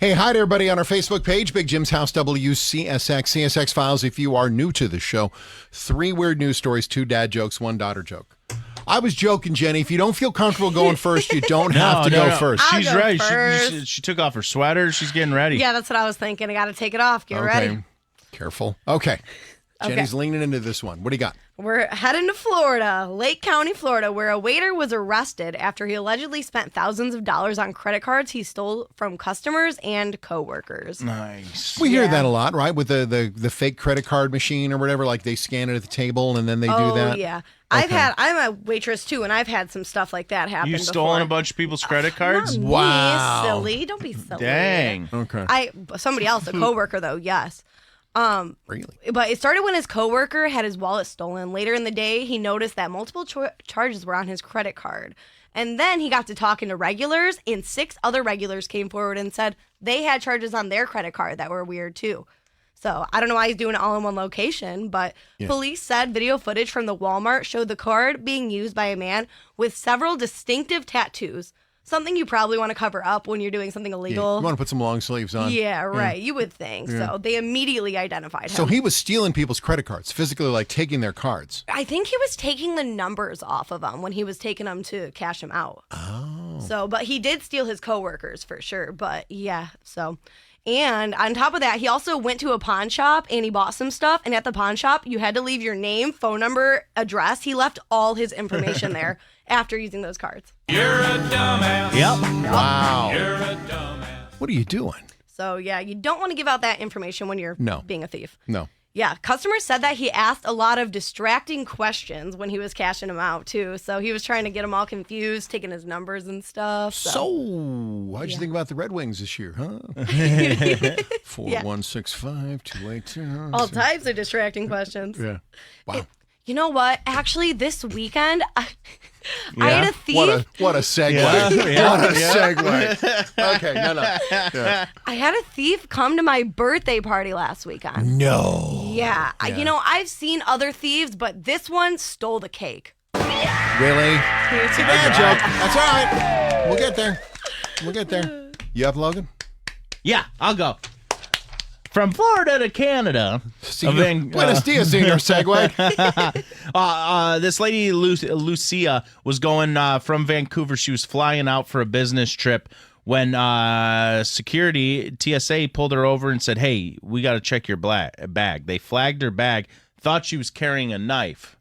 Hey, hi to everybody on our Facebook page, Big Jim's House, WCSX, CSX Files. If you are new to the show, 3 weird news stories, 2 dad jokes, 1 daughter joke. I was joking, Jenny. If you don't feel comfortable going first, you don't have to go first. I'll She's go ready. first. She took off her sweater. She's getting ready. Yeah, that's what I was thinking. I got to take it off. Get ready. Careful. Okay. Jenny's leaning into this one. What do you got? We're heading to Florida, Lake County, Florida, where a waiter was arrested after he allegedly spent thousands of dollars on credit cards he stole from customers and coworkers. Nice. We hear that a lot, right? With the fake credit card machine or whatever, like they scan it at the table and then they do that. Oh, yeah. I'm a waitress too, and I've had some stuff like that happen. You stolen a bunch of people's credit cards? Not Wow. me, silly. Don't be silly. Dang. Okay. Somebody else, a coworker though, yes. Really? But it started when his coworker had his wallet stolen. Later in the day, he noticed that multiple charges were on his credit card. And then he got to talking to regulars, and 6 other regulars came forward and said they had charges on their credit card that were weird too. So I don't know why he's doing it all in one location, but police said video footage from the Walmart showed the card being used by a man with several distinctive tattoos. Something you probably want to cover up when you're doing something illegal. Yeah. You want to put some long sleeves on. Yeah, right. You would think. Yeah. So they immediately identified him. So he was stealing people's credit cards, physically like taking their cards. I think he was taking the numbers off of them when he was taking them to cash them out. Oh. So, but he did steal his coworkers for sure. But yeah, so. And on top of that, he also went to a pawn shop and he bought some stuff. And at the pawn shop, you had to leave your name, phone number, address. He left all his information there after using those cards. You're a dumbass. Yep. Wow. You're a dumbass. What are you doing? So yeah, you don't want to give out that information when you're being a thief. No. Yeah, customers said that he asked a lot of distracting questions when he was cashing them out, too. So he was trying to get them all confused, taking his numbers and stuff. So how'd you think about the Red Wings this year, huh? 4165 282. All types of distracting questions. Yeah. Wow. You know what? Actually, this weekend, I had a thief. What a segue. Yeah. What a segue. Okay, no. Yeah. I had a thief come to my birthday party last weekend. No. Yeah. You know, I've seen other thieves, but this one stole the cake. Really? It's a bad joke. That's all right. We'll get there. You up, Logan? Yeah, I'll go. From Florida to Canada. Buenos dias, senor segue. This lady, Lucia, was going from Vancouver. She was flying out for a business trip when security, TSA, pulled her over and said, hey, we got to check your bag. They flagged her bag, thought she was carrying a knife.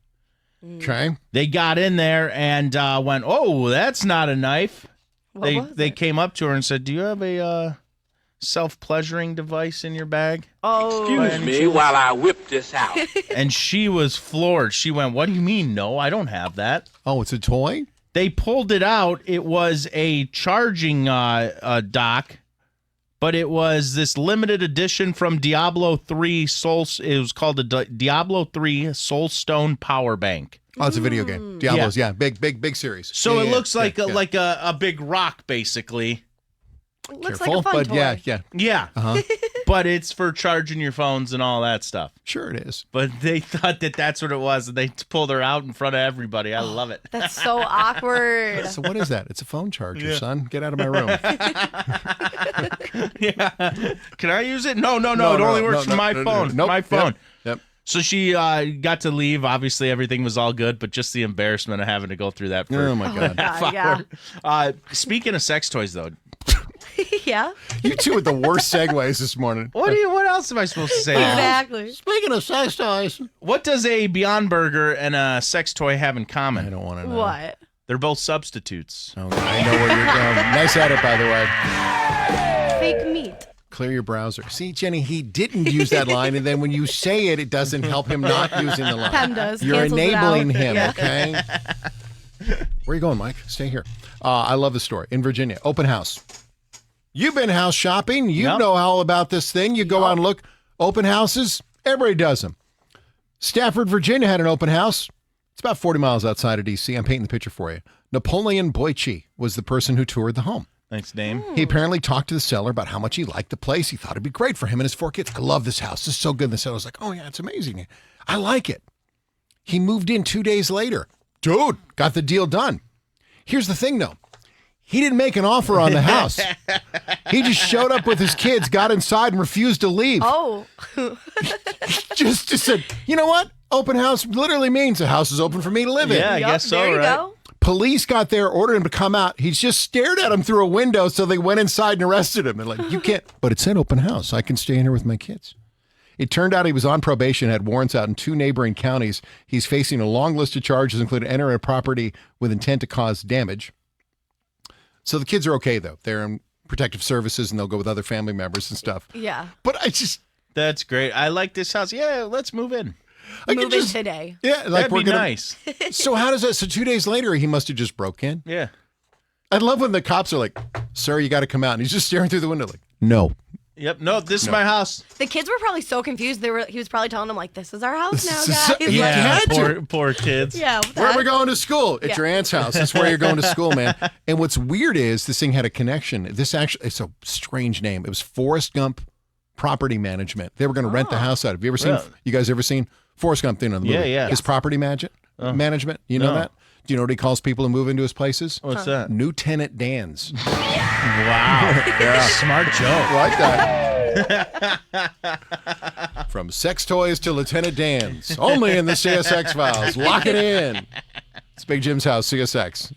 Okay. They got in there and went, oh, that's not a knife. They came up to her and said, do you have a self-pleasuring device in your bag? Oh. Excuse me while I whip this out. And she was floored. She went, what do you mean? No, I don't have that. Oh, it's a toy? They pulled it out. It was a charging dock, but it was this limited edition from Diablo 3 Soul. It was called the Diablo 3 Soul Stone Power Bank. Oh, it's a video game. Diablo's, big series. So it looks like a big rock, basically. Looks Careful, like a fun toy. Yeah. Yeah. But it's for charging your phones and all that stuff. Sure it is. But they thought that that's what it was, and they pulled her out in front of everybody. I love it. That's so awkward. So what is that? It's a phone charger, son. Get out of my room. Yeah. Can I use it? No. It only works for my phone. Nope. My phone. Yep. So she got to leave. Obviously, everything was all good, but just the embarrassment of having to go through that for Oh, my God. half yeah. hour. Speaking of sex toys, though, Yeah. You two with the worst segues this morning. what else am I supposed to say? Exactly. Speaking of sex toys. What does a Beyond Burger and a sex toy have in common? I don't want to know. What? They're both substitutes. Okay, I know where you're going. Nice edit, by the way. Fake meat. Clear your browser. See, Jenny, he didn't use that line, and then when you say it, it doesn't help him not using the line. Pam does. You're Cancels it enabling out. him, Yeah. okay? Where are you going, Mike? Stay here. I love the story. In Virginia, open house. You've been house shopping. You know all about this thing. You go out and look. Open houses, everybody does them. Stafford, Virginia had an open house. It's about 40 miles outside of D.C. I'm painting the picture for you. Napoleon Boychi was the person who toured the home. Thanks, Dame. He apparently talked to the seller about how much he liked the place. He thought it'd be great for him and his 4 kids. I love this house. This is so good. And the seller was like, oh, yeah, it's amazing. I like it. He moved in 2 days later. Dude, got the deal done. Here's the thing, though. He didn't make an offer on the house. He just showed up with his kids, got inside, and refused to leave. Oh. Just said, you know what? Open house literally means the house is open for me to live in. Yeah, I Yup, guess so, there you right? go. Police got there, ordered him to come out. He just stared at him through a window, so they went inside and arrested him. And like, you can't. But it said open house. I can stay in here with my kids. It turned out he was on probation, had warrants out in 2 neighboring counties. He's facing a long list of charges, including entering a property with intent to cause damage. So the kids are okay, though. They're in protective services, and they'll go with other family members and stuff. Yeah. But I just... That's great. I like this house. Yeah, let's move in. I could Move in just... today. Yeah, like That'd we're be gonna... nice. So how does that... So 2 days later, he must have just broke in. Yeah. I love when the cops are like, sir, you got to come out. And he's just staring through the window like, no. Yep. No, this is my house. The kids were probably so confused. He was probably telling them like, "This is our house now, This is- guys." You Like, had to. Poor kids. yeah. What the Where are we heck? going to school? At Yeah. your aunt's house. That's where you're going to school, man. And what's weird is this thing had a connection. This actually, it's a strange name. It was Forrest Gump Property Management. They were going to rent the house out. Have you ever seen, Really? you guys ever seen Forrest Gump thing on the Yeah, movie? yeah. His property management. You know No. that? Do you know what he calls people who move into his places? What's that? New Tenant Dan's. Wow. Smart joke. Like that. From sex toys to Lieutenant Dan's. Only in the CSX Files. Lock it in. It's Big Jim's house, CSX.